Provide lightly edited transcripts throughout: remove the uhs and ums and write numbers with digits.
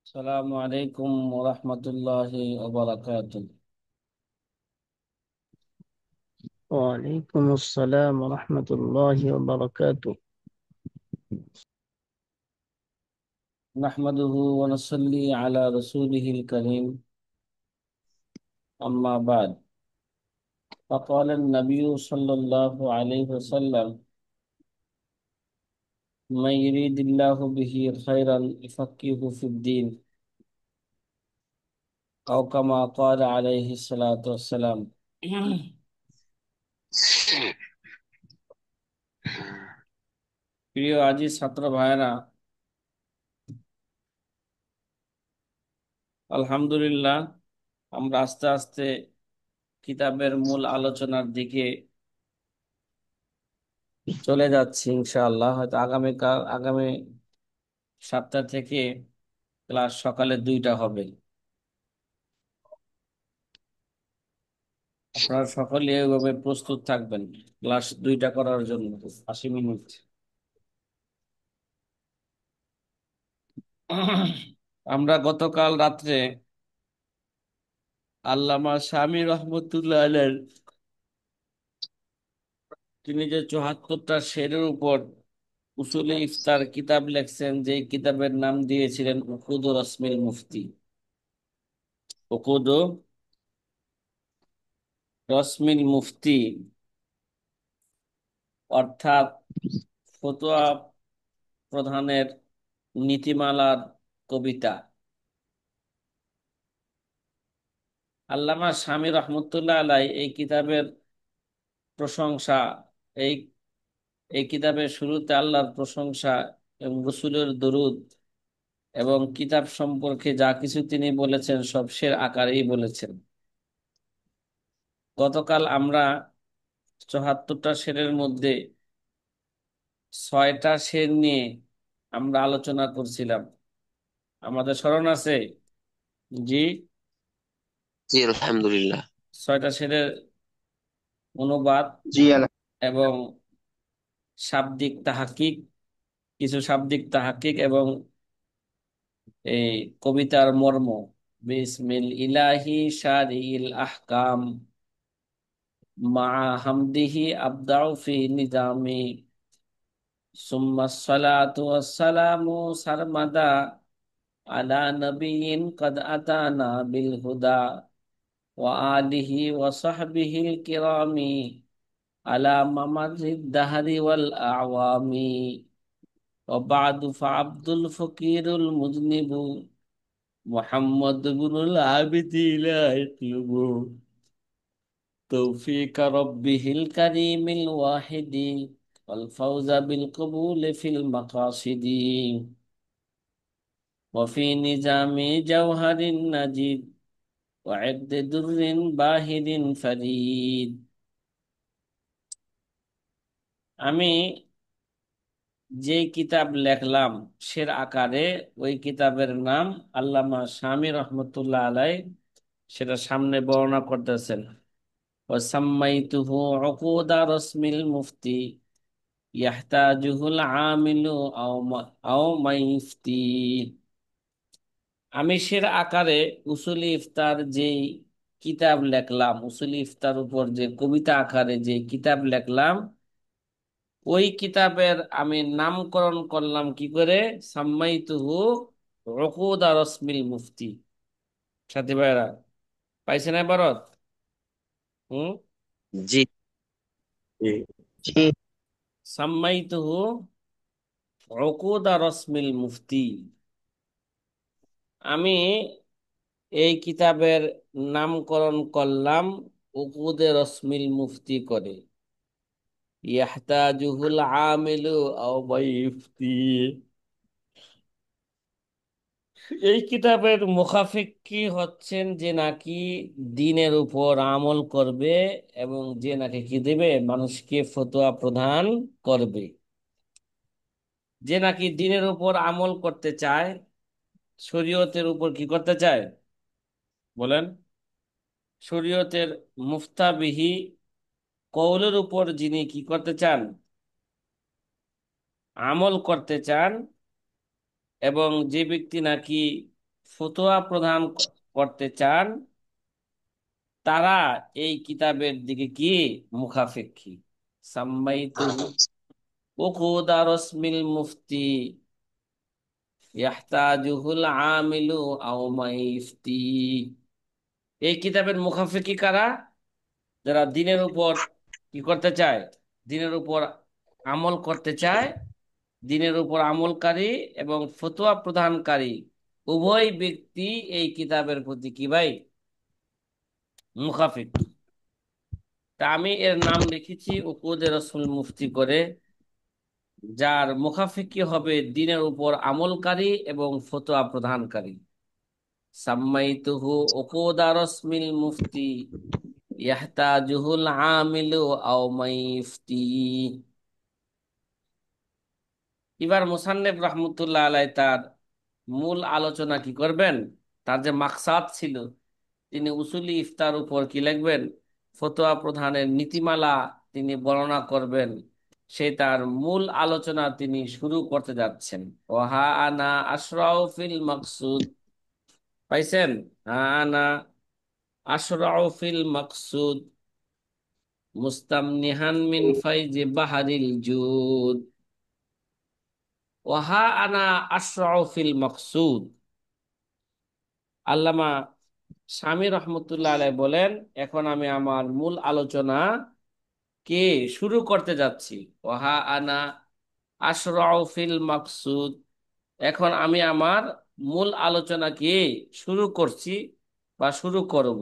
السلام عليكم ورحمة الله وبركاته. وعليكم السلام ورحمة الله وبركاته. نحمده ونصلي على رسوله الكريم. أما بعد، فقال النبي صلى الله عليه وسلم: من يريد الله به خيرا يفقهه في الدين، أو كما قال عليه الصلاة والسلام. প্রিয় আজি ছাত্র ভাইরা, আলহামদুলিল্লাহ, আমরা আস্তে আস্তে কিতাবের মূল আলোচনার দিকে চলে যাচ্ছি। ইনশাআল্লাহ হয়তো আগামী সপ্তাহ থেকে ক্লাস সকালে 2টা হবে। আপনারা সকলে এভাবে প্রস্তুত থাকবেন ক্লাস 2টা করার জন্য। 80 মিনিট। আমরা গতকাল রাত্রে আল্লামা শামী রহমতুল্লাহ আলাইহির তিনি যে 74টা শেরের উপর উসুলে ইফতার কিতাব লেখছেন, যে কিতাবের নাম দিয়েছিলেন উকুদ রসমিল মুফতি। উকুদ রসমিল মুফতি অর্থাৎ ফতোয়া প্রধানের নীতিমালার কবিতা। আল্লামা শামী রহমতুল্লাহ আলাই এই কিতাবের প্রশংসা, এই এই কিতাবের শুরুতে আল্লাহর প্রশংসা এবং রসূলের দরুদ এবং কিতাব সম্পর্কে যা কিছু তিনি বলেছেন সব শের আকারেই বলেছেন। গতকাল আমরা 74টা শেরের মধ্যে 6টা শের নিয়ে আমরা আলোচনা করছিলাম। আমাদের স্মরণ আছে? জি। জি আলহামদুলিল্লাহ। 6টা শেরের অনুবাদ জি এবং শাব্দিক তাহাকিক, কিছু শাব্দিক তাহাকিক এবং এই কবিতার মর্ম। বিসমিল ইলাহি শারিল আহকাম মা হামদিহি আবদাউ ফি নিজামি সুম্মা সালাতু ওয়াসসালামু সারমাদা আলা নবিয়িন কদ আতানা বিল হুদা ওয়া আলিহি ওয়া সাহবিহিল কিরামি আলা মামারিদ দাহরি ওয়াল আওয়ামি ওয়া বা'দু ফাআবদুল ফকিরুল মুযনিবু মুহাম্মদ ইবনুল আবিদিন ইয়াতলুবু তৌফিক রব্বিহিল কারীমিল ওয়াহিদি ওয়াল ফাওজা বিল কবুল ফিল মাকাসিদি ওয়া ফি নিজামি জাওহারিন নাজিদ ওয়া ইদ্দ দুররিন বাহিরিন ফারিদ। আমি যে কিতাব লেখলাম শের আকারে, ওই কিতাবের নাম আল্লামা শামী রহমতুল্লাহ আলাই সেটা সামনে বর্ণনা করতেছেন। وسميته عقود رسم المفتي يحتاجه العامل أو ما يفتي। আমি সের আকারে উসুলি ইফতার যে কিতাব লেখলাম, উসুলি ইফতার উপর যে কবিতা আকারে যে কিতাব লেখলাম, ওই কিতাবের আমি নামকরণ করলাম কি করে? সাম্মাইতুহু উকুদ রসমিল মুফতি। সাথী ভাইরা, পাইছেন এবারত? হুম। জি জি জি সাম্মাইতুহু উকুদ রসমিল মুফতি। আমি এই কিতাবের নামকরণ করলাম উকুদে রসমিল মুফতি করে। ইয়াহতাজুহুল আমিলু আও মাইফতি। এই কিতাবের মুখাফিক্কি হচ্ছেন যে নাকি দ্বীনের উপর আমল করবে এবং যে নাকি কি দেবে, মানুষকে ফতোয়া প্রদান করবে। যে নাকি দ্বীনের উপর আমল করতে চায়, শরীয়তের উপর কি করতে চায় বলেন? শরীয়তের মুফতাবিহি কওলের উপর যিনি কি করতে চান, আমল করতে চান, এবং যে ব্যক্তি নাকি ফতোয়া প্রদান করতে চান, তারা এই কিতাবের দিকে কি মুখাপেক্ষী। সাম্মাইতুহু উকুদা রসমিল মুফতি ইয়াহতাজুহুল আমিলু আও মাইফতি। এই কিতাবের মুখাপেক্ষী কারা? যারা দিনের উপর কি করতে চায়, দিনের উপর আমল করতে চায়, দিনের উপর আমলকারী এবং ফতোয়া প্রদানকারী উভয় ব্যক্তি এই কিতাবের প্রতি কি ভাই মুখাপেক্ষী। তা আমি এর নাম রেখেছি উকুদে রসুল মুফতি করে, যার মুখাপেক্ষী হবে দিনের উপর আমলকারী এবং ফতোয়া প্রদানকারী। সাম্মাইতুহু উকুদা রসমিল মুফতি ইয়াহতাজুহুল আমিলু আও মাইফতি। এবার মুসান্নেফ রহমতুল্লাহ আলাই তার মূল আলোচনা কি করবেন, তার যে মাকসাদ ছিল, তিনি উসুলি ইফতার উপর কি লিখবেন, ফতোয়া প্রধানের নীতিমালা তিনি বর্ণনা করবেন। সে তার মূল আলোচনা তিনি শুরু করতে যাচ্ছেন। ওহা আনা আশরাউ ফিল মাকসুদ, পাইছেন? হা আনা আশরাউ ফিল মাকসুদ মুস্তামনিহান মিন ফাইজি বাহারিল জুদ। ওহা আনা আশরাউ ফিল মাকসুদ। আল্লামা স্বামী রহমতুল্লাহ আলাই বলেন, এখন আমি আমার মূল আলোচনা কে শুরু করতে যাচ্ছি। ওহা আনা আশরাউ ফিল মাকসুদ, এখন আমি আমার মূল আলোচনা কে শুরু করছি বা শুরু করব।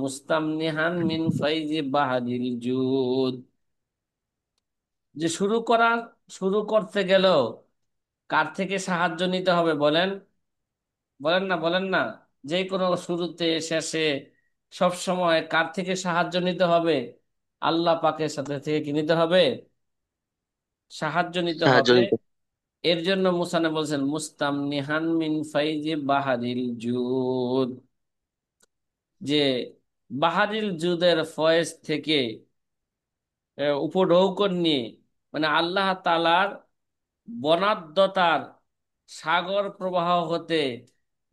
মুস্তামনিহান মিন ফাইজি বাহারিল জুদ, যে শুরু করতে গেল কার থেকে সাহায্য নিতে হবে বলেন? বলেন না, যে কোনো শুরুতে শেষে সব সময় কার থেকে সাহায্য নিতে হবে? আল্লাহ পাকের সাথে থেকে কি নিতে হবে? সাহায্য নিতে সাহায্য হবে। নিতে। এর জন্য মুসানে বলছেন মুস্তামনিহান মিন ফাইজি বাহারিল জুদ, যে বাহারিল জুদের ফয়েজ থেকে উপঢৌকন নিয়ে, মানে আল্লাহ তাআলার বনাদ্যতার সাগর প্রবাহ হতে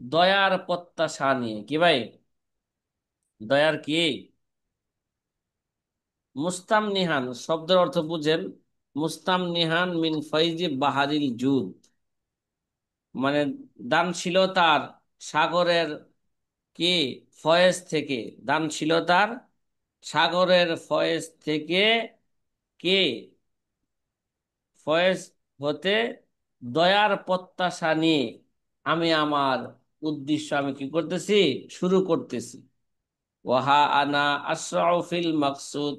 দয়ার প্রত্যাশা নিয়ে। কি ভাই? দয়ার কি? মুস্তামনিহান শব্দের অর্থ বুঝেন, মুস্তামনিহান মিন ফাইজি বাহারিল জুদ, মানে দানশীলতার সাগরের কি ফয়েজ থেকে, দানশীলতার সাগরের ফয়েজ থেকে, কে ফয়েজ হতে দয়ার প্রত্যাশা নিয়ে আমি আমার উদ্দেশ্য আমি কি করতেছি, শুরু করতেছি। ওয়াহা আনা আশরাউ ফিল মাকসুদ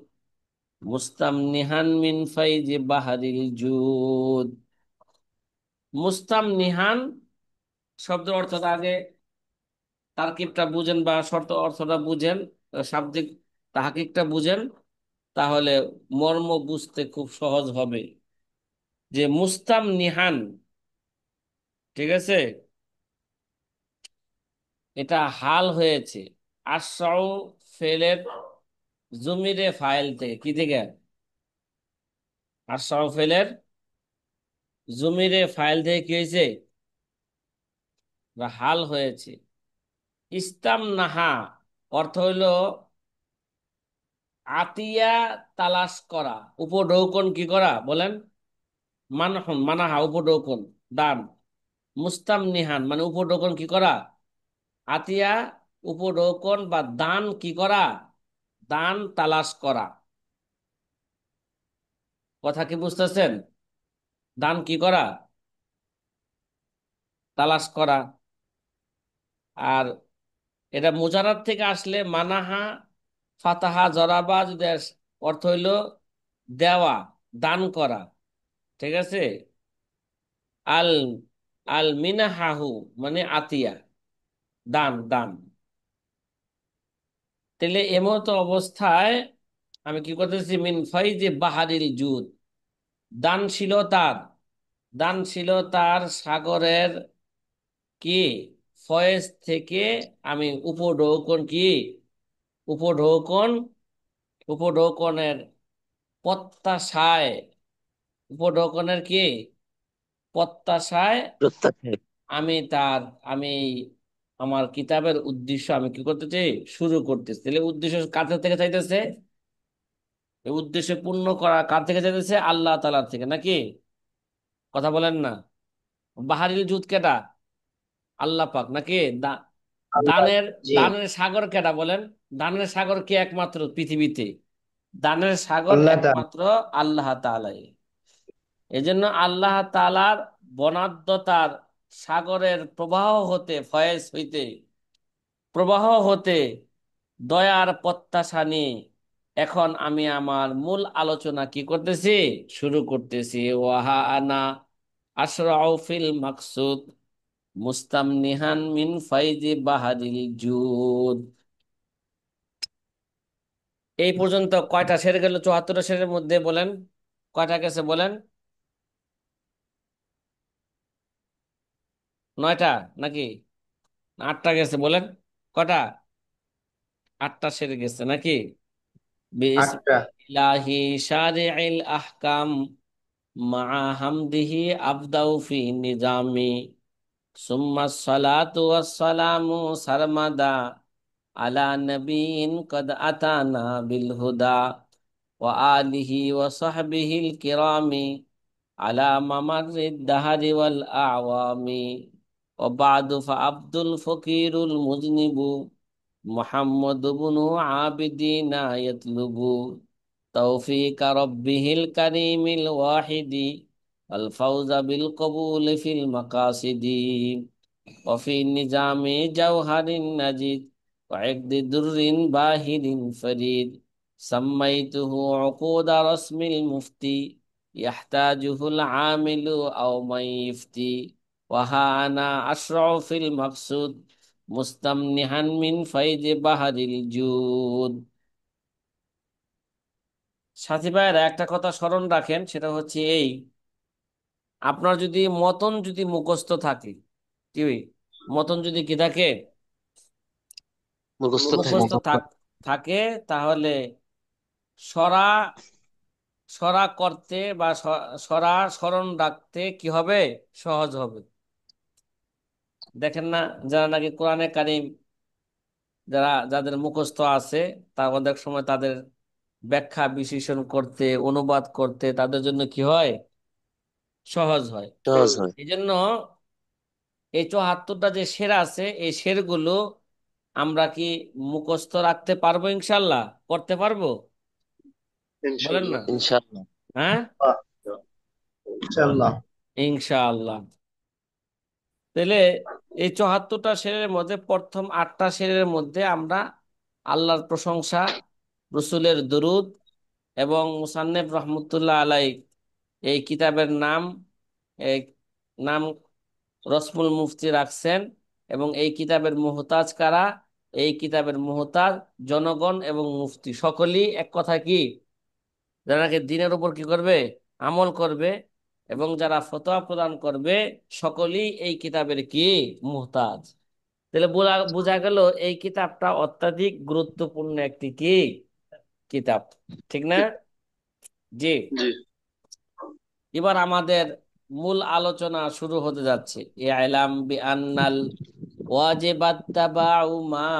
মুস্তামনিহান মিন ফাইজি বাহারিল জুদ। মুস্তামনিহান শব্দের অর্থটা আগে তারকিবটা বুঝেন বা শর্ত অর্থটা বুঝেন, শাব্দিক তাহকিকটা বুঝেন, তাহলে মর্ম বুঝতে খুব সহজ হবে। যে মুস্তামনিহান, ঠিক আছে, এটা হাল হয়েছে আশরাউ ফেলের জমিরে ফাইল থেকে। কি থেকে? আশরাউ ফেলের জমিরে ফাইল থেকে কি হয়েছে? বা হাল হয়েছে। ইস্তাম নাহা অর্থ হইল আতিয়া তালাশ করা, উপঢৌকন কি করা বলেন? মানহন মানাহা উপঢৌকন, দান। মুস্তামনিহান মানে উপঢৌকন কি করা? আতিয়া উপঢৌকন বা দান কি করা? দান তালাশ করা। কথা কি বুঝতেছেন? দান কি করা? তালাশ করা। আর এটা মুজারাদ থেকে আসলে মানাহা ফাতাহা জরাবা যদি অর্থ হইল দেওয়া, দান করা। ঠিক আছে। আল আল মিনাহাহু মানে আতিয়া, দান দান। তাহলে এমতো অবস্থায় আমি কি করতেছি, মিন ফাইজে বাহারিল জুদ, দানশীলতার দানশীলতার সাগরের কি ফয়েজ থেকে আমি উপঢৌকন কি উপঢৌকন উপঢৌকনের প্রত্যাশায়, উপঢৌকনের কি প্রত্যাশায় প্রত্যাশায়। আমি তার আমি আমার কিতাবের উদ্দেশ্য আমি কি করতেছি, শুরু করতেছি। তাহলে উদ্দেশ্য কার থেকে চাইতেছে? এই উদ্দেশ্য পূর্ণ করা কার থেকে চাইতেছে? আল্লাহ তাআলার থেকে নাকি? কথা বলেন না। বাহারিল জুদ কেটা? আল্লাহ পাক নাকি? আল্লাহ। দানের জি। দানের সাগর কেটা বলেন? দানের সাগর কে একমাত্র পৃথিবীতে? দানের সাগর আল্লাহ তাআলা। একমাত্র আল্লাহ তাআলাই। এজন্য আল্লাহ তাআলার বনাদ্যতার সাগরের প্রবাহ হতে, ফয়েজ হইতে, প্রবাহ হতে দয়ার প্রত্যাশা নিয়ে এখন আমি আমার মূল আলোচনা কি করতেছি, শুরু করতেছি। ওয়াহা আনা আশরাউ ফিল মাকসুদ মুস্তামনিহান মিন ফাইজি বাহারিল জুদ। এই পর্যন্ত কয়টা সের গেল? 74টা সেরের মধ্যে বলেন কয়টা গেছে বলেন? 9টা নাকি? না 8টা গেছে বলেন? কয়টা? 8টা সেরে গেছে নাকি? আটটা। বিসমিল্লাহি শারি'িল আহকাম মা হামদিহি আবদাউ ফি নিজামি সুম্মা সালাতু ওয়াসসালামু সারমাদা আলা নবিয়িন কদ আতানা বিল হুদা ওয়া আলিহি ওয়া সাহবিহিল কিরামি আলা মামারিদ দাহারি ওয়াল আওয়ামি ওয়া বা'দু ফা আব্দুল ফকিরুল মুজনিবু মুহাম্মদ ইবনু আবিদিনা ইয়াতলুবু তৌফিক রব্বিহিল কারীমিল ওয়াহিদি আল ফাওজা বিল কবুল ফিল মাকাসিদি وفي النظام جوهر نجيد وعقد در باهر فريد سميته عقود رسم المفتي يحتاجه العامل أو من يفتي وها أنا أشرع في المقصود মুস্তামনিহান মিন ফাইজে বাহারিল জুদ। সাথী ভাইয়েরা, একটা কথা স্মরণ রাখেন, সেটা হচ্ছে এই: আপনার যদি মতন যদি মুখস্থ থাকে, কি মতন যদি কি থাকে, মুখস্থ থাকে। মুখস্থ থাকে, তাহলে সরা সরা করতে বা সরা স্মরণ রাখতে কি হবে, সহজ হবে। দেখেন না, যারা নাকি কোরআনে কারিম, যাদের মুখস্থ আছে, তার অনেক সময় তাদের ব্যাখ্যা বিশ্লেষণ করতে, অনুবাদ করতে তাদের জন্য কি হয়, সহজ হয়। সহজ হয়। এই জন্য এই 74টা যে শের আছে, এই শেরগুলো আমরা কি মুখস্থ রাখতে পারবো? ইনশাল্লাহ করতে পারবো? বলেন না। ইনশাআল্লাহ। হ্যাঁ, ইনশাআল্লাহ। ইনশাআল্লাহ। তাহলে এই 74টা শেরের মধ্যে প্রথম 8টা শেরের মধ্যে আমরা আল্লাহর প্রশংসা, রসুলের দরুদ এবং মুসান্নেফ রহমতুল্লাহ আলাই এই কিতাবের নাম, এই নাম রসমুল মুফতি রাখছেন। এবং এই কিতাবের মুহতাজ কারা? এই কিতাবের মুহতাজ জনগণ এবং মুফতি সকলেই, এক কথা কি, যারা নাকি দিনের উপর কি করবে, আমল করবে, এবং যারা ফতোয়া প্রদান করবে, সকলেই এই কিতাবের কি, মুহতাজ। তাহলে বোঝা গেল এই কিতাবটা অত্যাধিক গুরুত্বপূর্ণ একটি কি, কিতাব। ঠিক না? জি। জি। এবার আমাদের মূল আলোচনা শুরু হতে যাচ্ছে। ইলাম বি আন্নাল ওয়াজিবাত তাবাউ মা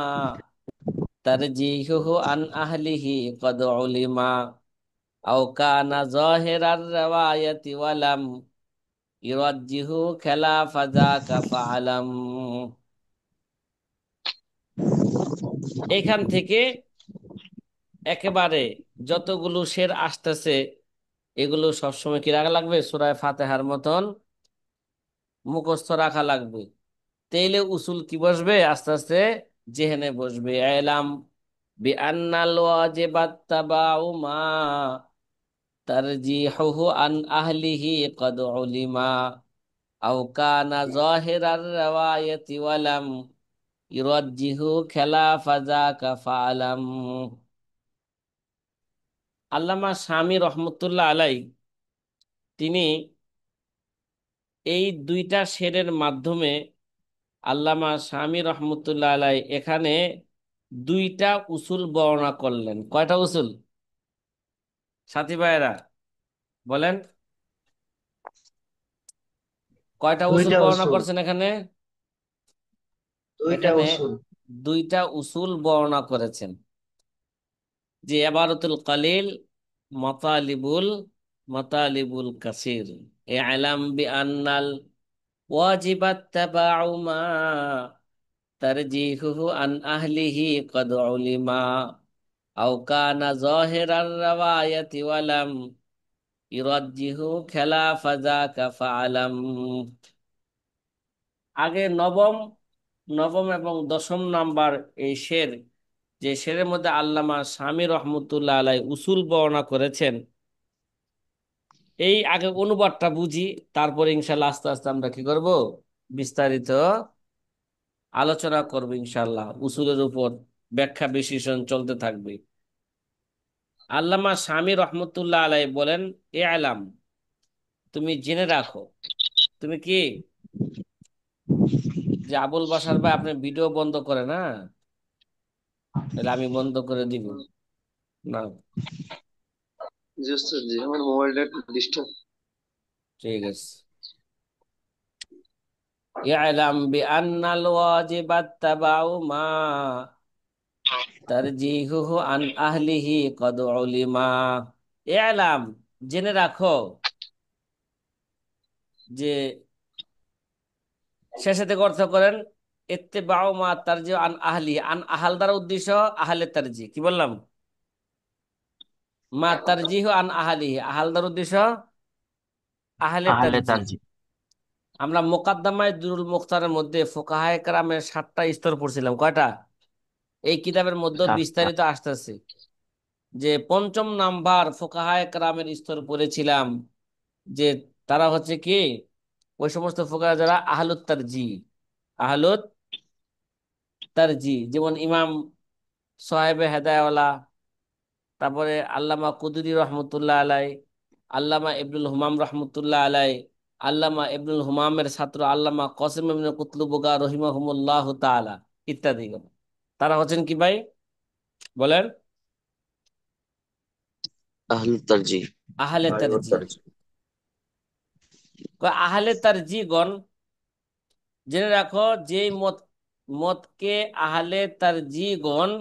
তারজিহুহু আন আহলিহি কদ উলিমা আও কানা যাহিরার riwayati ওয়ালাম ইরাজ্জিহু খিলাফা যাকা ফাআলাম। এখান থেকে একেবারে যতগুলো শের আসতেছে, এগুলো সবসময় কি রাখা লাগবে, সূরা ফাতিহার মতন মুখস্থ রাখা লাগবে। তেইলে উসুল কি বসবে, আস্তে আস্তে জেহেনে বসবে। এলাম বি আন্নাল ওয়াজিবাত তাবাউ মা তারজিহুহু আন আহলিহি কদ উলিমা আও কানা যাহিরার riwayati ওয়ালাম ইরাজ্জিহু খিলাফা যাকা ফাআলাম। আল্লামা শামী রহমতুল্লাহ আলাই, তিনি এই দুইটা শেরের মাধ্যমে, আল্লামা শামী রহমতুল্লাহ আলাই এখানে দুইটা উসুল বর্ণনা করলেন। কয়টা উসুল সাথী ভাইয়েরা বলেন? কয়টা উসুল দুইটা বর্ণনা উসুল। করছেন এখানে? দুইটা এখানে উসুল। দুইটা উসুল বর্ণনা করেছেন, যে ইবারাতুল কালিল মাতালিবুল মাতালিবুল কাসির। ইআলাম বিআন্নাল ওয়াজিবাত তাবাউ মা তারজিহুহু আন আহলিহি কদ উলিমা আও কানা যাহিরার রাওয়ায়াতি ওয়ালাম ইরাজ্জিহু খিলাফা যাকা ফাআলাম। আগে নবম নবম এবং দশম নাম্বার এই শের, যে শেরের মধ্যে আল্লামা শামী রহমতুল্লাহ আলাই উসুল বর্ণনা করেছেন, এই আগে অনুবাদটা বুঝি, তারপরে ইনশাল্লাহ আস্তে আস্তে আমরা কি করব, বিস্তারিত আলোচনা করব ইনশাল্লাহ। উসুলের উপর ব্যাখ্যা বিশ্লেষণ চলতে থাকবে। আল্লামা শামী রহমতুল্লাহ আলাই বলেন, এ আলাম, তুমি জেনে রাখো। তুমি কি, যে আবুল বাশার ভাই আপনি ভিডিও বন্ধ করে না, তাহলে আমি বন্ধ করে দিব না। জি ওস্তাদ, জি আমার মোবাইলটা একটু ডিস্টার্ব। ঠিক আছে। ইয়ালাম বিআন্নাল ওয়াজিবাত তাবাউ মা তারজিহুহু আন আহলিহি কদ উলিমা। ইয়ালাম, জেনে রাখো, যে শেষে থেকে অর্থ করেন ইত্তেবাউ মা তারজিহু আন আহলি, আন আহাল দ্বারা উদ্দেশ্য আহলে তারজি, কি বললাম, মা তারজিহু আন আহলিহি, আহাল দ্বারা উদ্দেশ্য আহলে আহলে তারজি। তারজি। আমরা মুকাদ্দামায়ে দুরুল মুখতারের মধ্যে ফুকাহায়ে কেরামের 7টা স্তর পড়ছিলাম, কয়টা? এই কিতাবের মধ্যে সাতটা। বিস্তারিত আসতেছে। যে পঞ্চম নাম্বার ফুকাহায়ে কেরামের স্তর পড়েছিলাম, যে তারা হচ্ছে কি, ওই সমস্ত ফুকাহা যারা আহলুত তারজি, আহলুত তারজি, যেমন ইমাম সাহেবে হেদায়াওয়ালা, তারপরে আল্লামা কুদুরি রহমতুল্লাহ আলাই, আল্লামা ইবনুল হুমাম রহমতুল্লাহ আলাই, আল্লামা ইবনুল হুমামের ছাত্র আল্লামা কসিম ইবনে কুতলুবুগা রহিমাহুমুল্লাহ তাআলা ইত্যাদি। তারা হচ্ছেন কি ভাই, বলেন? আহলু তারজি। আহলে আহলে তারজি। তারজি। আহলে তারজি গণ, জেনে রাখো, যে মত মতকে আহলে তারজি গণ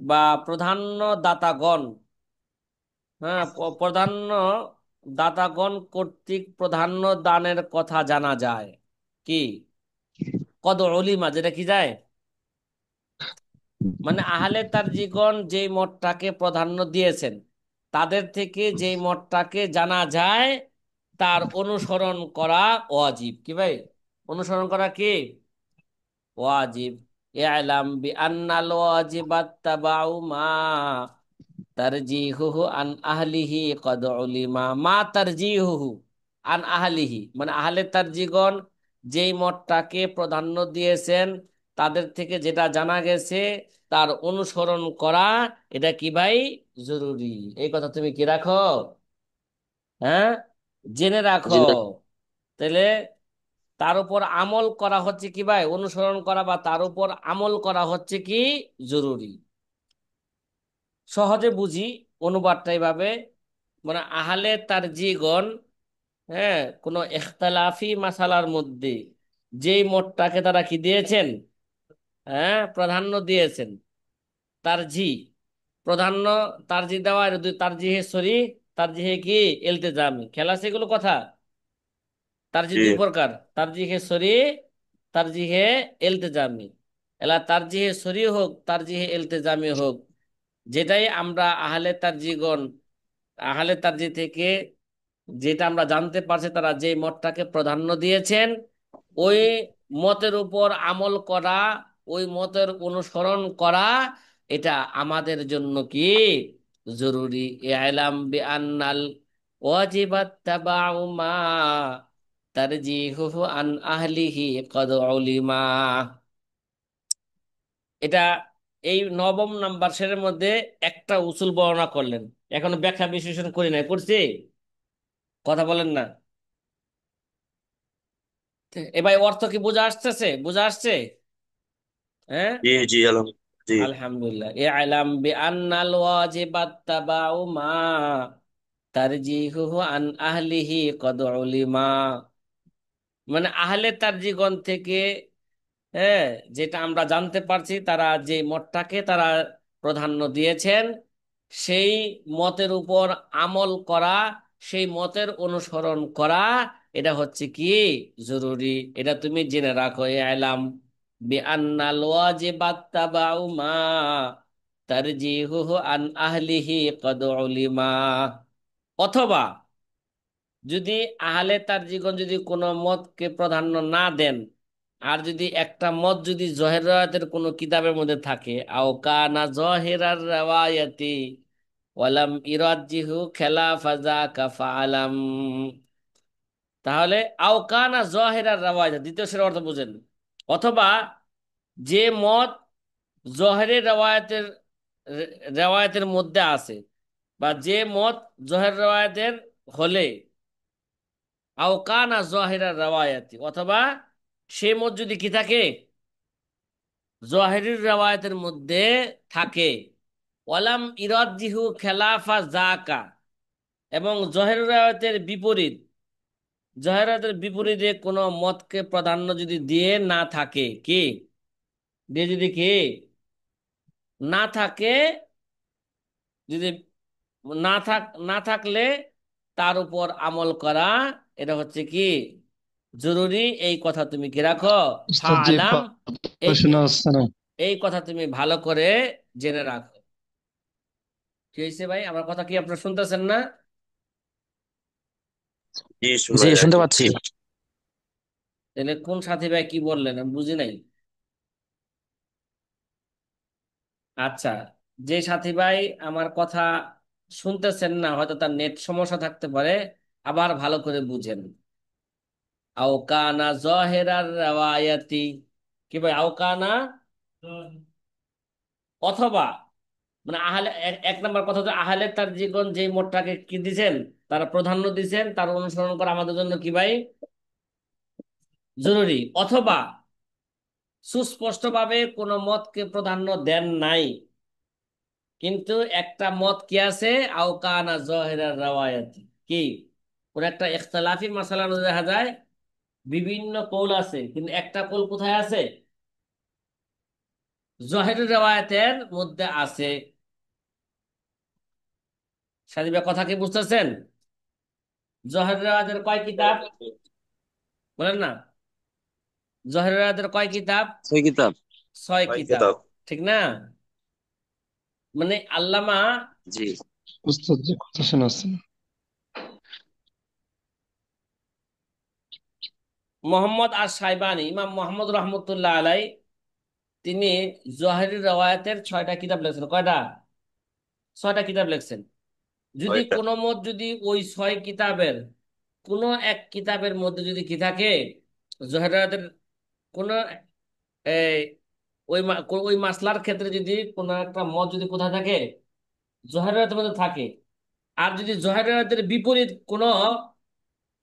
বা প্রাধান্য দাতাগণ, হ্যাঁ, প্রাধান্য দাতাগণ কর্তৃক প্রাধান্য দানের কথা জানা যায়। কি কদ উলিমা, যেটা কি যায়, মানে আহলে তারজিগণ যেই মতটাকে প্রাধান্য দিয়েছেন, তাদের থেকে যেই মতটাকে জানা যায়, তার অনুসরণ করা ওয়াজিব। কি ভাই, অনুসরণ করা কি ওয়াজিব। ইআলাম বিআন্নাল ওয়াজিবাত তাবাউ মা তারজিহুহু আন আহলিহি কদ উলিমা। মা তারজিহুহু আন আহলিহি, মানে আহলে তারজিগণ যেই মতটাকে প্রাধান্য দিয়েছেন, তাদের থেকে যেটা জানা গেছে, তার অনুসরণ করা, এটা কি ভাই, জরুরি। এই কথা তুমি কি রাখো, হ্যাঁ, জেনে রাখো। জি না। তাহলে তার উপর আমল করা হচ্ছে কি ভাই, অনুসরণ করা বা তার উপর আমল করা হচ্ছে কি জরুরি। সহজে বুঝি অনুবাদটা এইভাবে, মানে আহলে তারজিগণ, হ্যাঁ, কোনো ইখতিলাফি মাসালার মধ্যে যেই মতটাকে তারা কি দিয়েছেন, হ্যাঁ, প্রাধান্য দিয়েছেন, তারজি, প্রাধান্য, তারজি দেওয়া, আর দুই তারজিহে সরি, তারজিহে কি ইলতিজামি, খেলা সেগুলো কথা। তারজি জি দুই প্রকার, তারজিহে সরি, তারজিহে ইলতিজামি। এলা তারজিহে সরি হোক, তারজিহে ইলতিজামি হোক, যেটাই আমরা আহলে তারজিগণ, আহলে তারজি থেকে যেটা আমরা জানতে পারছি, তারা যে মতটাকে প্রাধান্য দিয়েছেন, ওই মতের উপর আমল করা, ওই মতের অনুসরণ করা, এটা আমাদের জন্য কি জরুরি। ইআলাম বিআন্নাল ওয়াজিবাত তাবাউ মা তারজিহুহু আন আহলিহি কদ উলিমা। এটা এই নবম নাম্বার শেরের মধ্যে একটা উসুল বর্ণনা করলেন। এখনো ব্যাখ্যা বিশ্লেষণ করি নাই, করছি? কথা বলেন না। এবার অর্থ কি বোঝা আসতেছে, বোঝা আসছে? হ্যাঁ, জি জি জি। আলহামদুলিল্লাহ। ইআলাম বিআন্নাল ওয়াজিবাত তাবাউ মা তারজিহুহু আন আহলিহি কদ উলিমা, মানে আহলে তারজিগণ থেকে হ্যাঁ, যেটা আমরা জানতে পারছি তারা যে মতটাকে তারা প্রাধান্য দিয়েছেন সেই মতের উপর আমল করা, সেই মতের অনুসরণ করা, এটা হচ্ছে কি জরুরি। এটা তুমি জেনে রাখো, এলাম বিআন্নাল ওয়াজিবাত তাবাউ মা তারজিহুহু আন আহলিহি কদ উলিমা। অথবা যদি আহলে তার জীবন যদি কোনো মতকে প্রাধান্য না দেন, আর যদি একটা মত যদি জহের রাওয়ায়াতের কোনো কিতাবের মধ্যে থাকে, আও কানা জহিরার রাওয়ায়াতি ওয়ালাম ইরাজ্জিহু খেলাফা যাকা ফাআলাম, তাহলে আও কানা জহিরার রাওয়ায়াত দ্বিতীয় সের অর্থ বুঝেন। অথবা যে মত জহেরের রাওয়ায়াতের মধ্যে আছে, বা যে মত জহের রাওয়ায়াতের হলে, আওকানা জহিরার রাওয়ায়াতি, অথবা সে মত যদি কি থাকে জহিরের রাওয়ায়াতের মধ্যে থাকে, ওয়ালাম ইরাজ্জিহু খেলাফা জাকা, এবং জহের রাওয়ায়াতের বিপরীত, জহের রাওয়ায়াতের বিপরীতে কোনো মতকে প্রাধান্য যদি দিয়ে না থাকে, কি দিয়ে যদি কি না থাকে, যদি না থাকলে তার উপর আমল করা, এটা হচ্ছে কি জরুরি। এই কথা তুমি কি রাখো, উস্তাদ জি, ফালাম, কথা এই শোনা যাচ্ছে না। এই কথা তুমি ভালো করে জেনে রাখো। কি হয়েছে ভাই, আমার কথা কি আপনারা শুনতেছেন না? জি শোনা জি, শুনতে যাচ্ছে। পাচ্ছি। তাহলে কোন সাথী ভাই কি বললেন আমি বুঝি নাই। আচ্ছা, যে সাথী ভাই আমার কথা শুনতেছেন না, হয়তো তার নেট সমস্যা থাকতে পারে, আবার ভালো করে বুঝেন। আওকানা জহেরার রাওয়ায়াতি, কি ভাই আওকানা, অথবা, মানে আহলে এক নম্বর কথা হচ্ছে আহলে তার জীবন যেই মতটাকে কি দিছেন, তারা প্রাধান্য দিছেন, তার অনুসরণ করা আমাদের জন্য কি ভাই জরুরি। অথবা সুস্পষ্টভাবে কোনো মতকে প্রাধান্য দেন নাই, কিন্তু একটা মত কি আছে, আওকানা জহিরার রাওয়ায়াতি, কি কোন একটা ইখতিলাফি মাসালার মধ্যে দেখা যায় বিভিন্ন কৌল আছে, কিন্তু একটা কৌল কোথায় আছে, জহিরের রাওয়ায়াতের মধ্যে আছে। সাদিবা কথা কি বুঝতেছেন? জহিরের রাওয়ায়াতের কয় কিতাব বলেন না, জহিরের রাওয়ায়াতের কয় কিতাব? ছয় কিতাব। 6 কিতাব, কিতাব। ঠিক না? মানে আল্লামা জি। উস্তাদ জি, কথা শোনা যাচ্ছে না। মোহাম্মদ আর সাইবানি, ইমাম মোহাম্মদ রহমতুল্লাহ আলাই, তিনি জহিরের রাওয়ায়াতের 6টা কিতাব লিখছেন। কয়টা? 6টা কিতাব লিখছেন। যদি ওইটা কোনো মত যদি ওই 6 কিতাবের কোনো এক কিতাবের মধ্যে যদি কি থাকে, জহিরের রাওয়ায়াতের কোন এই ওই মাসলার ক্ষেত্রে যদি কোনো একটা মত যদি কোথায় থাকে, জহিরের রাওয়ায়াতের মধ্যে থাকে, আর যদি জহিরের রাওয়ায়াতের বিপরীত কোন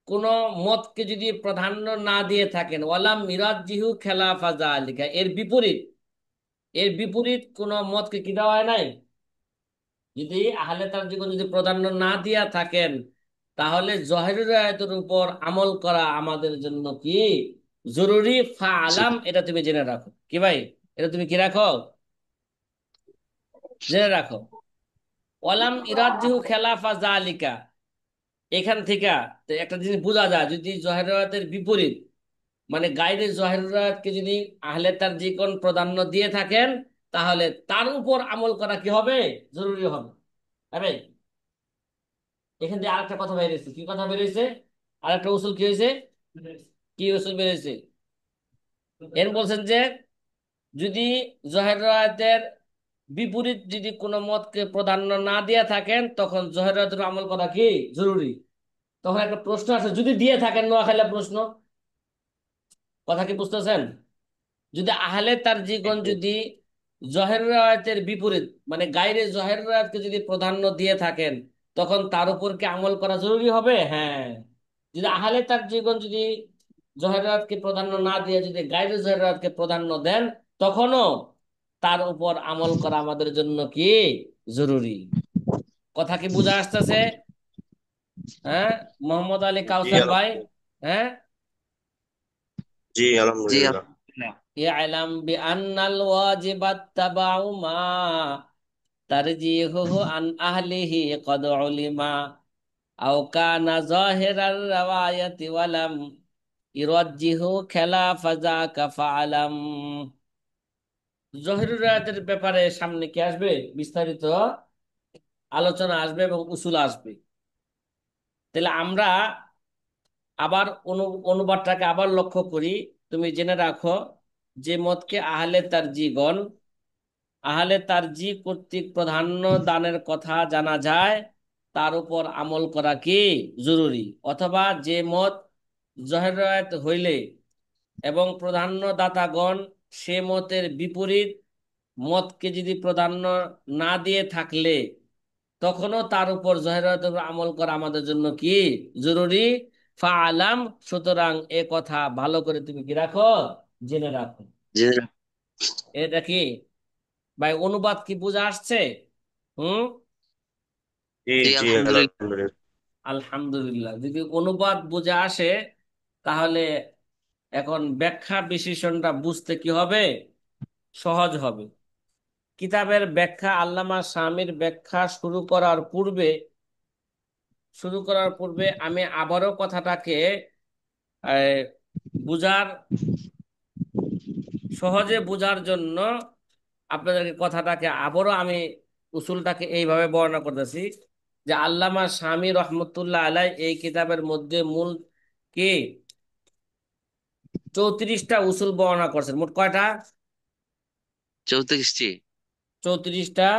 কোন মতকে যদি প্রাধান্য না দিয়ে থাকেন, ওয়ালাম মিরাজ্জিহু খেলাফা যালিকা, এর বিপরীত কোন মতকে কি দেওয়া হয় নাই, যদি আহলে তার জীবন যদি প্রাধান্য না দিয়া থাকেন, তাহলে জহিরুল আয়াতের উপর আমল করা আমাদের জন্য কি জরুরি। জি। ফাআলাম, এটা তুমি জেনে রাখো। কি ভাই, এটা তুমি কি রাখো, জেনে রাখো। ওয়ালাম ইরাজ্জিহু খেলাফা যালিকা, এখান থেকে তো একটা জিনিস বোঝা যায়, যদি জহিরুল আয়াতের বিপরীত, মানে গাইরে জহিরাতকে যদি আহলে তার যে কোন প্রাধান্য দিয়ে থাকেন, তাহলে তার উপর আমল করা কি হবে, জরুরি হবে। তাই ভাই, এখান থেকে আরেকটা কথা বেরিয়েছে, কি কথা বেরিয়েছে, আরেকটা উসুল কি হয়েছে, কি উসুল বেরিয়েছে, এর বলছেন যে যদি জহিরাতের বিপরীত যদি কোনো মতকে প্রাধান্য না দিয়ে থাকেন, তখন জহিরাতের আমল করা কি জরুরি। তখন একটা প্রশ্ন আসে, যদি দিয়ে থাকেন, নোয়াখালী প্রশ্ন, কথা কি বুঝতেছেন? যদি আহলে তার জীবন যদি জহের রায়াতের বিপরীত, মানে গায়রে জহের রায়াতকে যদি প্রাধান্য দিয়ে থাকেন, তখন তার উপর কি আমল করা জরুরি হবে? হ্যাঁ। যদি আহলে তার জীবন যদি জহের রায়াতকে প্রাধান্য না দিয়ে যদি গায়রে জহের রায়াতকে প্রাধান্য দেন, তখনও তার উপর আমল করা আমাদের জন্য কি জরুরি। কথা কি বোঝা আসতেছে? হ্যাঁ, মোহাম্মদ আলী জি কাউসার ভাই। আলহামদুলিল্লাহ। হ্যাঁ, জি জি, আলহামদুলিল্লাহ। ইয়ালাম বিআন্নাল ওয়াজিবাত তাবাউ মা তারজিহুহু আন আহলিহি কদ উলিমা আও কানা যাহিরার রাওয়ায়াতি ওয়ালাম ইরাজ্জিহু খেলাফা যাকা ফাআলাম। জহিরুর রায়াতের ব্যাপারে সামনে কি আসবে, বিস্তারিত আলোচনা আসবে এবং উসুল আসবে। তাহলে আমরা আবার অনুবাদটাকে আবার লক্ষ্য করি। তুমি জেনে রাখো যে মতকে আহলে তারজিগণ, আহলে তারজি কর্তৃক প্রাধান্য দানের কথা জানা যায়, তার উপর আমল করা কি জরুরি। অথবা যে মত জহির রায়াত হইলে এবং প্রাধান্য দাতাগণ সে মতের বিপরীত মতকে যদি প্রাধান্য না দিয়ে থাকলে তখনও তার উপর জহিরাতের উপর আমল করা আমাদের জন্য কি জরুরি। ফাআলাম, সুতরাং এ কথা ভালো করে তুমি কি রাখো, জেনে রাখো। জি এটা কি ভাই অনুবাদ কি বুঝা আসছে? হুম। জি জি জি আলহামদুলিল্লাহ। আলহামদুলিল্লাহ। আলহামদুলিল্লাহ, যদি অনুবাদ বুঝা আসে তাহলে এখন ব্যাখ্যা বিশ্লেষণটা বুঝতে কি হবে, সহজ হবে। কিতাবের ব্যাখ্যা, আল্লামা শামির ব্যাখ্যা শুরু করার পূর্বে আমি আবারও কথাটাকে আহ, বুঝার সহজে বুঝার জন্য আপনাদেরকে কথাটাকে আবারও আমি উসুলটাকে এইভাবে বর্ণনা করতেছি যে আল্লামা শামী রহমতুল্লাহ আলাই এই কিতাবের মধ্যে মূল কি 34টা উসুল বর্ণনা করছেন। মোট কয়টা? 34টি। 34টা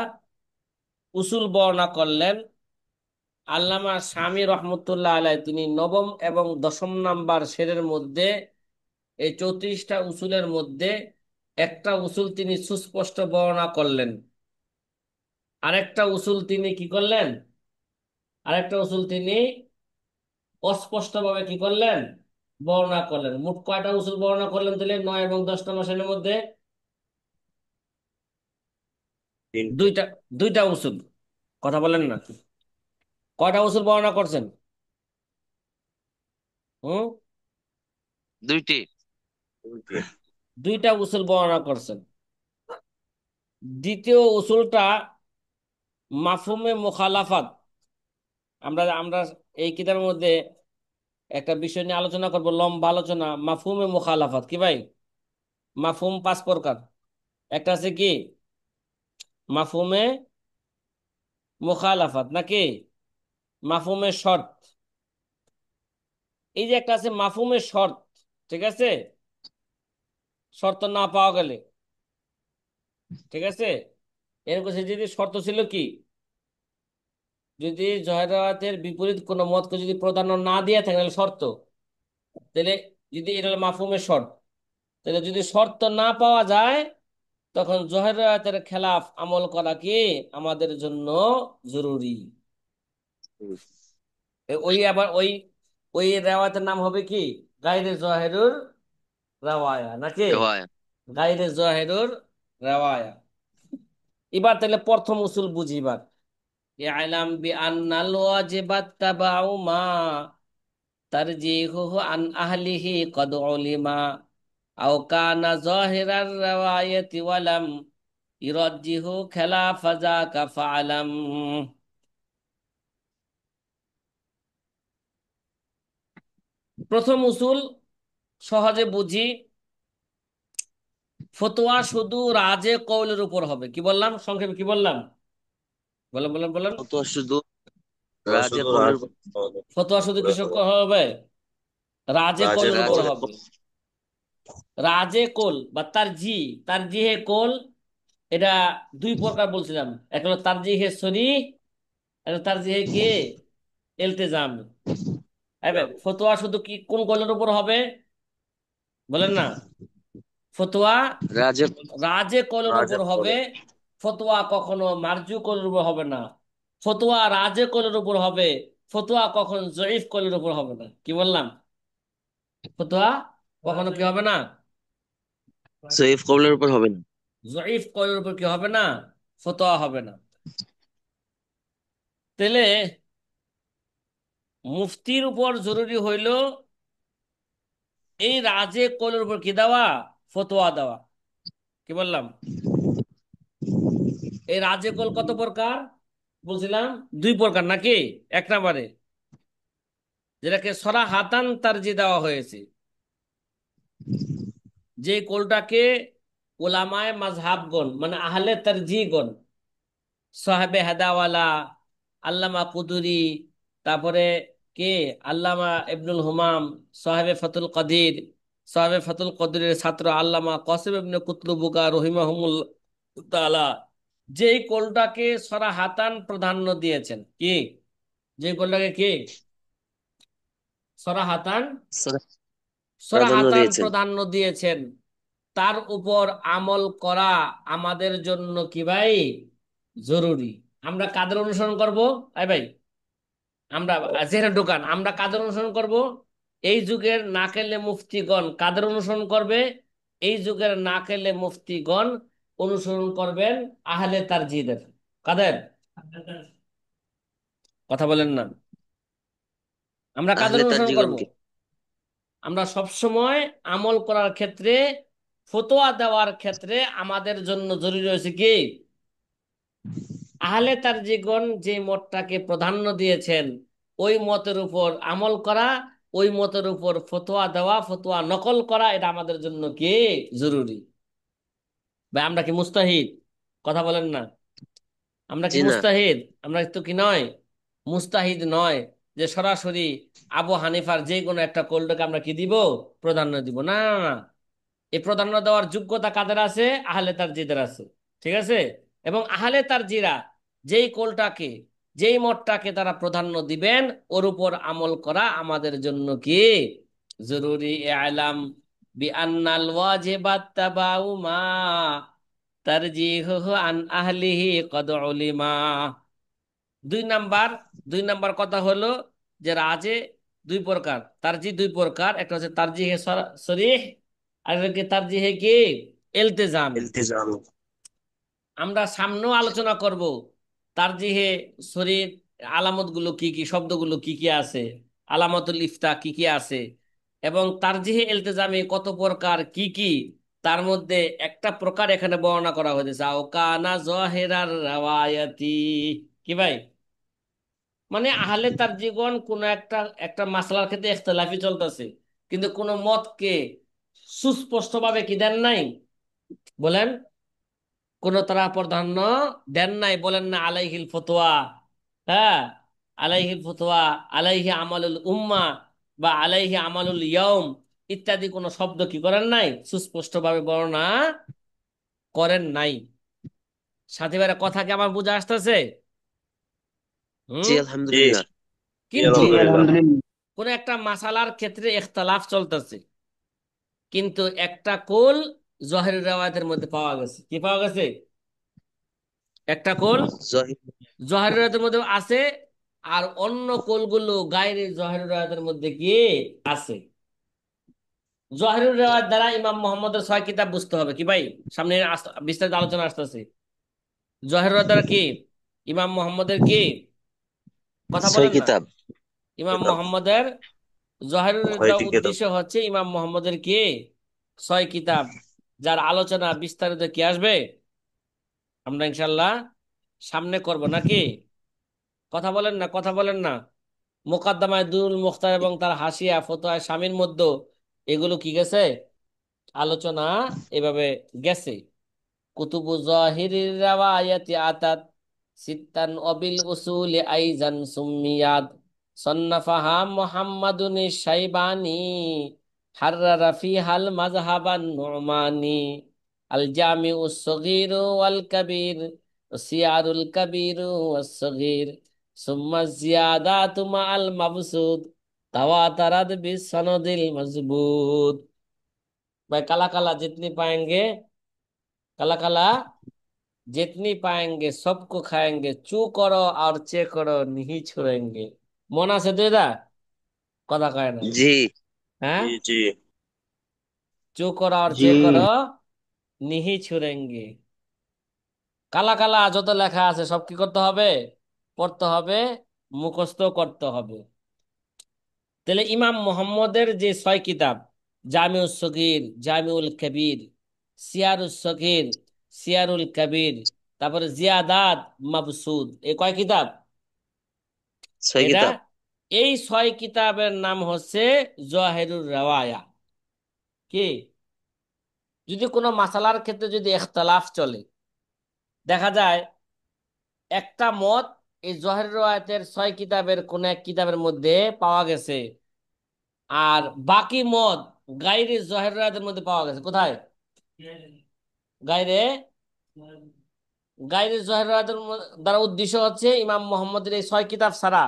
উসুল বর্ণনা করলেন আল্লামা শামী রহমতুল্লাহ আলাই। তিনি নবম এবং দশম নাম্বার শেরের মধ্যে এই 34টা উসুলের মধ্যে একটা উসুল তিনি সুস্পষ্ট বর্ণনা করলেন, আরেকটা উসুল তিনি কি করলেন, আরেকটা উসুল তিনি অস্পষ্টভাবে কি করলেন, বর্ণনা করলেন। মোট কয়টা উসুল বর্ণনা করলেন তাহলে 9 এবং 10 মাসের মধ্যে? তিনটে। দুইটা, দুইটা উসুল। কথা বলেন না, কয়টা উসুল বর্ণনা করছেন? হুম, দুইটি। তিনটে। দুইটা উসুল বর্ণনা করছেন। দ্বিতীয় উসুলটা মাফহুমে মুখালাফাত। আমরা আমরা এই কিতাবের মধ্যে একটা বিষয় নিয়ে আলোচনা করব, লম্বা আলোচনা। মাফহুমে মুখালাফাত কি ভাই? মাফহুম 5 প্রকার। একটা আছে কি মাফহুমে মুখালাফাত, নাকি মাফহুমে শর্ত। এই যে একটা আছে মাফহুমে শর্ত, ঠিক আছে, শর্ত না পাওয়া গেলে, ঠিক আছে, এরকম সে যদি শর্ত ছিল কি, যদি জয়রাতের বিপরীত কোনো মতকে যদি প্রাধান্য না দিয়ে থাকে তাহলে শর্ত, তাহলে যদি এটা হলো মাফহুমের শর্ত, তাহলে যদি শর্ত না পাওয়া যায় তখন জহরাতের খেলাফ আমল করা কি আমাদের জন্য জরুরি। ওই আবার ওই ওই রেওয়ায়তের নাম হবে কি গায়রে জহেরুর রাওয়ায়া, নাকি রেওয়ায়া। গায়রে জহেরুর রাওয়ায়া। এবার তাহলে প্রথম উসুল বুঝিবার, ইয়ালাম বিআন্নাল ওয়াজিবাত তাবাউ মা তারজিহুহু আন আহলিহি কদ উলিমা আও কানা যাহিরার রাওয়ায়াতি ওয়ালাম ইরাজ্জিহু খেলাফা যাকা ফাআলাম। প্রথম উসুল সহজে বুঝি। ফতোয়া শুধু রাজে কৌলের উপর হবে। কি বললাম সংক্ষেপে, কি বললাম? বলেন বলেন বলেন। তো শুধু তো রাজে শুধু কৌলের রাজ উপর। ফতোয়া শুধু কিসের উপর হবে? রাজে রাজের কৌলের উপর উপরে। রাজের হবে। রাজে কোল বা তারজিহে কোল, এটা 2 প্রকার বলছিলাম। একটা হলো তারজিহে সরিহ, একটা তারজিহে কি ইলতিজাম। ফতোয়া শুধু কি কোন কৌলের উপর হবে বলেন না? ফতোয়া রাজে। রাজে কলের উপর রাজের হবে। বলে। ফতোয়া কখনো মারজু কলের উপর হবে না। ফতোয়া রাজে কলের উপর হবে, ফতোয়া কখন জয়ীফ কলের উপর হবে না। কি বললাম? ফতোয়া কখনো কি হবে না, সহিহ কৌলের উপর হবে না। জয়ীফ কলের উপর কি হবে না, ফতোয়া হবে না। তাহলে মুফতির উপর জরুরি হইল এই রাজে কলের উপর কি দেওয়া, ফতোয়া দেওয়া। কি বললাম? এই রাজেকল কত প্রকার বলছিলাম? দুই প্রকার নাকি? এক নম্বরে যেটাকে সরাহাতান তারজি দেওয়া হয়েছে, যে কোলটাকে ওলামায়ে মাযহাবগণ মানে আহলে তারজিগণ, সাহেবে হেদাওয়ালা, আল্লামা কুদুরি, তারপরে কে, আল্লামা ইবনুল হুমাম, সাহেবে ফাতুল কাদির, সাহেবে ফাতুল কাদিরের ছাত্র আল্লামা কাসিম ইবনে কুতলুবুকা রহিমাহুমুল্লাহ তাআলা, যেই কোলটাকে সরাহাতান প্রাধান্য দিয়েছেন। কি? যে কোলটাকে কি সরাহাতান প্রাধান্য সরাহাতান দিয়েছেন। প্রাধান্য দিয়েছেন, তার উপর আমল করা আমাদের জন্য কি ভাই? জরুরি। আমরা কাদের অনুসরণ করব? আই ভাই, আমরা যেখানে দোকান, আমরা কাদের অনুসরণ করব? এই যুগের নাকেলে মুফতিগণ কাদের অনুসরণ করবে? এই যুগের নাকেলে মুফতিগণ অনুসরণ করবেন আহলে তারজিদের। কাদের? কথা বলেন না। আমরা কাদের আহলে অনুসরণ করব? তারজিগণকে। আমরা সব সময় আমল করার ক্ষেত্রে, ফতোয়া দেওয়ার ক্ষেত্রে আমাদের জন্য জরুরি হয়েছে কি? আহলে তারজিগণ যে মতটাকে প্রাধান্য দিয়েছেন ওই মতের উপর আমল করা, ওই মতের উপর ফতোয়া দেওয়া, ফতোয়া নকল করা, এটা আমাদের জন্য কি? জরুরি। ভাই আমরা কি মুস্তাহিদ? কথা বলেন না। আমরা কি জি না। মুস্তাহিদ? আমরা তো কি নয়, মুস্তাহিদ নয় যে সরাসরি আবু হানিফার যে কোনো একটা কোল্ডকে আমরা কি দিব? প্রাধান্য দিব না, না, না। এই প্রাধান্য দেওয়ার যোগ্যতা কাদের আছে? আহলে তারজিদের আছে। ঠিক আছে? এবং আহলে তারজিরা যেই কোলটাকে, যেই মতটাকে তারা প্রাধান্য দিবেন, ওর উপর আমল করা আমাদের জন্য কি? জরুরি। আলাম বি আন্নাল ওয়াজিবাত তাবাউ মা তারজিহুহু আন আহলিহি কদ উলিমা। দুই নাম্বার, দুই নাম্বার কথা হলো যে রাজে দুই প্রকার, তারজি দুই প্রকার। একটা হচ্ছে তারজিহে সরিহ, আর একটা কি তারজিহে কি ইলতিজামি। ইলতিজাম। আমরা সামনেও আলোচনা করব তারজিহে সরিহ আলামত গুলো কি কি, শব্দগুলো কি কি আছে, আলামতুল ইফতা কি কি আছে, এবং তারজিহে ইলতিজামি কত প্রকার কি কি। তার মধ্যে একটা প্রকার এখানে বর্ণনা করা হয়েছে, আও কানা যাহিরার রাওয়ায়াতি। কি ভাই? মানে আহলে তার জীবন কোন একটা একটা মাসলার ক্ষেত্রে ইখতিলাফি চলতেছে, কিন্তু কোন মতকে সুস্পষ্ট ভাবে কি দেন নাই? বলেন, কোন তারা প্রাধান্য দেন নাই। বলেন না আলাইহিল ফতোয়া, হ্যাঁ, আলাইহিল ফতোয়া, আলাইহি আমালুল উম্মা, বা আলাইহি আমালুল ইয়ৌম, ইত্যাদি কোন শব্দ কি করেন নাই? সুস্পষ্ট ভাবে বর্ণনা করেন নাই। সাথী ভাইরা কথা কি আমার বুঝে আসতেছে? জি হুম। জি আলহামদুলিল্লাহ। জি কিন্তু জি আলহামদুলিল্লাহ। আলহামদুলিল্লাহ। কোন একটা মাসালার ক্ষেত্রে ইখতিলাফ চলতেছে, কিন্তু একটা কোল জহের রেওয়ায়তের মধ্যে পাওয়া গেছে। কি পাওয়া গেছে? একটা কোল জহির। জহের রেওয়ায়তের মধ্যে আছে, আর অন্য কোলগুলো গায়রে জহের রেওয়ায়তের মধ্যে কি আছে? জহের রেওয়ায়ত দ্বারা ইমাম মোহাম্মদের 6 কিতাব বুঝতে হবে। কি ভাই? সামনে বিস্তারিত আলোচনা আসতেছে। জহের রেওয়ায়ত দ্বারা কি? ইমাম মোহাম্মদের কি? কথা ছয় বলেন না। কিতাব। ইমাম মোহাম্মদের জহেরের ছয়টি কিতাব। উদ্দেশ্য হচ্ছে ইমাম মোহাম্মদের কি? 6 কিতাব, যার আলোচনা বিস্তারিত কি আসবে আমরা ইনশাল্লাহ সামনে করব নাকি? কথা বলেন না, কথা বলেন না। মোকাদ্দমায় দুরুল মুখতার এবং তার হাসিয়া ফতোয়া শামীর মধ্যে এগুলো কি গেছে? আলোচনা এভাবে গেছে। কুতুবু জাহিরির রাওয়ায়াতি আতাত সিত্তান অবিল উসুলি আইজান সুম্মিয়াত সন্নাফাহা মুহাম্মাদুন শাইবানি হাররারা ফিহাল মাযহাবান নুমানি আল জামিউস সগীর ওয়াল কাবীর সিয়ারুল কাবীর ওয়াস সগীর সুম্মা জিয়াদাতু মাআল মাবসুদ তাওয়াতারাদ বিস সনদিল মজবুত। ভাই কালা কালা জিতনি পাएंगे, काला काला जितनी पाएंगे सबको खाएंगे, चू करो और चे करो नहीं छोड़ेंगे। মন আছে তো এটা? কথা কয় না। জি হ্যাঁ, জি জি চু করো আর জি চে করো নিহি ছুড়েঙ্গে। কালা কালা যত লেখা আছে সব কি করতে হবে? পড়তে হবে, মুখস্থ করতে হবে। তাহলে ইমাম মোহাম্মদের যে 6 কিতাব, জামিউস সগীর, জামিউল কবির, সিয়ারুস সগীর, সিয়ারুল কবির, তারপরে জিয়াদাত মাবসুদ, এই কয় কিতাব? 6 এটা কিতাব। এই 6 কিতাবের নাম হচ্ছে জওয়াহিরুর রাওয়ায়া। কি, যদি কোনো মাসালার ক্ষেত্রে যদি ইখতিলাফ চলে, দেখা যায় একটা মত এই জওয়াহিরুর রাওয়ায়াতের 6 কিতাবের কোন এক কিতাবের মধ্যে পাওয়া গেছে, আর বাকি মত গায়রে জওয়াহিরুর রাওয়ায়াতের মধ্যে পাওয়া গেছে। কোথায়? গায়রে গায়রে জওয়াহিরুর রাওয়ায়াতের দ্বারা উদ্দেশ্য হচ্ছে ইমাম মুহাম্মদের এই 6 কিতাব ছাড়া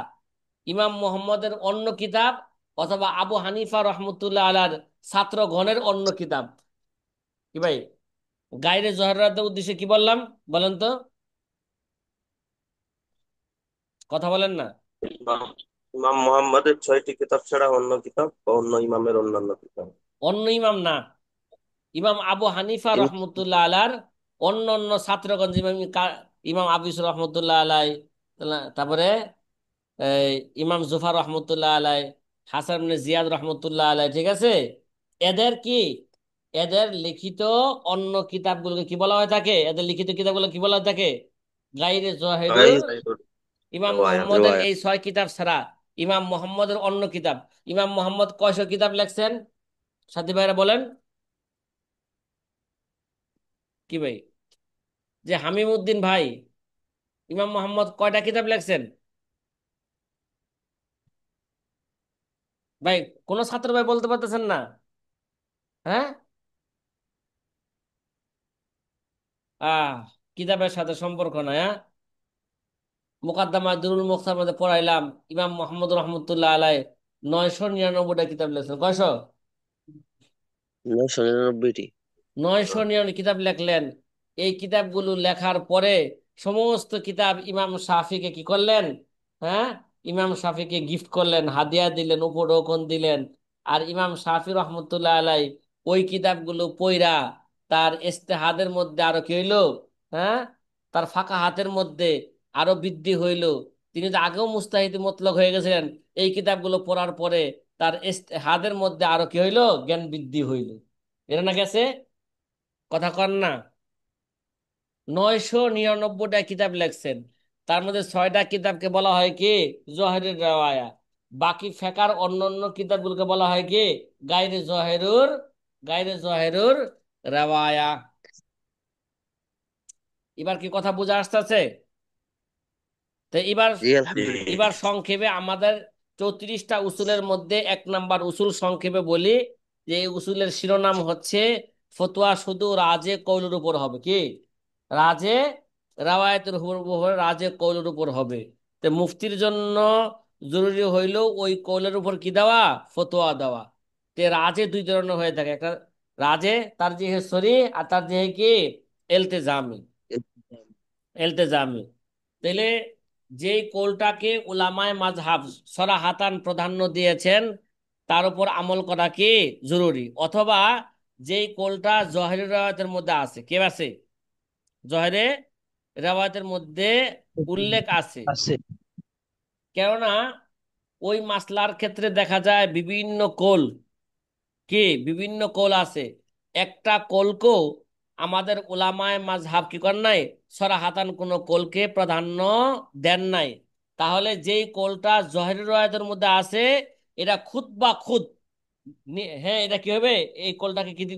ইমাম মুহাম্মদের অন্য কিতাব, অথবা আবু হানিফা রহমতুল্লাহ আলার ছাত্রগণের অন্য কিতাব। কি ভাই, গায়রে জওয়াহিরুর রাওয়ায়াতের উদ্দেশ্যে কি বললাম বলেন তো? কথা বলেন না। ইমাম ইমাম মুহাম্মাদের 6টি কিতাব ছাড়া অন্য কিতাব বা অন্য ইমামের অন্যান্য কিতাব। অন্য ইমাম না, ইমাম আবু হানিফা রহমতুল্লাহ আলার অন্য অন্য ছাত্রগণ, ইমাম ইমাম আবু ইউসুফ রহমতুল্লাহ আলাই, তারপরে এই ইমাম জুফার রহমতুল্লাহ আলাই, হাসান ইবনে জিয়াদ রহমতুল্লাহ আলাই, ঠিক আছে? এদের কি, এদের লিখিত অন্য কিতাবগুলোকে কি বলা হয় থাকে, এদের লিখিত কিতাবগুলো কি বলা হয় থাকে? গায়রে জওয়াহিরুর। ইমাম মোহাম্মদের রিওয়ায়াত। এই 6 কিতাব ছাড়া ইমাম মোহাম্মদের অন্য কিতাব। ইমাম মোহাম্মদ কয়শো কিতাব লেখছেন সাথী ভাইরা বলেন? কি ভাই, যে হামিম উদ্দিন ভাই, ইমাম মোহাম্মদ কয়টা কিতাব লেখছেন ভাই? কোন ছাত্র ভাই বলতে পারতেছেন না? হ্যাঁ, আহ কিতাবের সাথে সম্পর্ক নাই, হ্যাঁ। মুকাদ্দামা দুরুল মুখতার মধ্যে পড়াইলাম, ইমাম মোহাম্মদ রহমতুল্লাহ আলাই 999টা কিতাব লেখছেন। কয়শো? 999টি। 999 কিতাব লেখলেন। এই কিতাবগুলো লেখার পরে সমস্ত কিতাব ইমাম শাফিকে কি করলেন? হ্যাঁ, ইমাম শাফিকে গিফট করলেন, হাদিয়া দিলেন, উপঢৌকন দিলেন। আর ইমাম শাফি রহমতুল্লাহ আলাই ওই কিতাবগুলো পইরা তার ইস্তেহাদের মধ্যে আরো কি হইল? হ্যাঁ, তার ফাঁকা হাতের মধ্যে আরো বৃদ্ধি হইল। তিনি তো আগেও মুস্তাহিদ মতলক হয়ে গেছিলেন, এই কিতাবগুলো পড়ার পরে তার ইস্তেহাদের মধ্যে আরো কি হইল? জ্ঞান বৃদ্ধি হইল। এরা না গেছে? কথা কন না। 999টা কিতাব লেখছেন, তার মধ্যে 6টা কিতাবকে বলা হয় কি? জওয়াহিরুর রাওয়ায়া। বাকি ফেকার অন্যান্য কিতাবগুলোকে বলা হয় কি? গায়রে জওয়াহিরুর, গায়রে জওয়াহিরুর রাওয়ায়া। এবার কি কথা বুঝা আসতেছে? তো এবার, জি আলহামদুলিল্লাহ। এবার সংক্ষেপে আমাদের 34টা উসুলের মধ্যে 1 নাম্বার উসুল সংক্ষেপে বলি, যে এই উসুলের শিরোনাম হচ্ছে ফতোয়া শুধু রাজে কৌলের উপর হবে। কি? রাজে, রাওয়ায়াতের উপর, রাজে কৌলের উপর হবে। তো মুফতির জন্য জরুরি হইল ওই কৌলের উপর কি দেওয়া? ফতোয়া দেওয়া। তে রাজে দুই ধরনের হয়ে থাকে, একটা রাজে তার যে সরি, আর তার যে কি এলতেজামি। এলতেজামি, তাহলে যেই কৌলটাকে উলামায়ে মাযহাব সরাহাতান প্রাধান্য দিয়েছেন তার উপর আমল করা কি জরুরি, অথবা যেই কৌলটা জহের রাওয়ায়াতের মধ্যে আছে, কে আছে? জহেরে রাওয়ায়াতের মধ্যে উল্লেখ আছে। আছে। কেননা ওই মাসলার ক্ষেত্রে দেখা যায় বিভিন্ন কৌল, কি বিভিন্ন কৌল আছে। একটা কৌলকেও আমাদের উলামায়ে মাযহাব কি করেন নাই? সরাহাতান কোনো কৌলকে প্রাধান্য দেন নাই। তাহলে যেই কৌলটা জহের রাওয়ায়াতের মধ্যে আছে, এটা খুদ বা খুদ, হ্যাঁ, এটা কি হবে? এই কৌলটাকে কি দিতে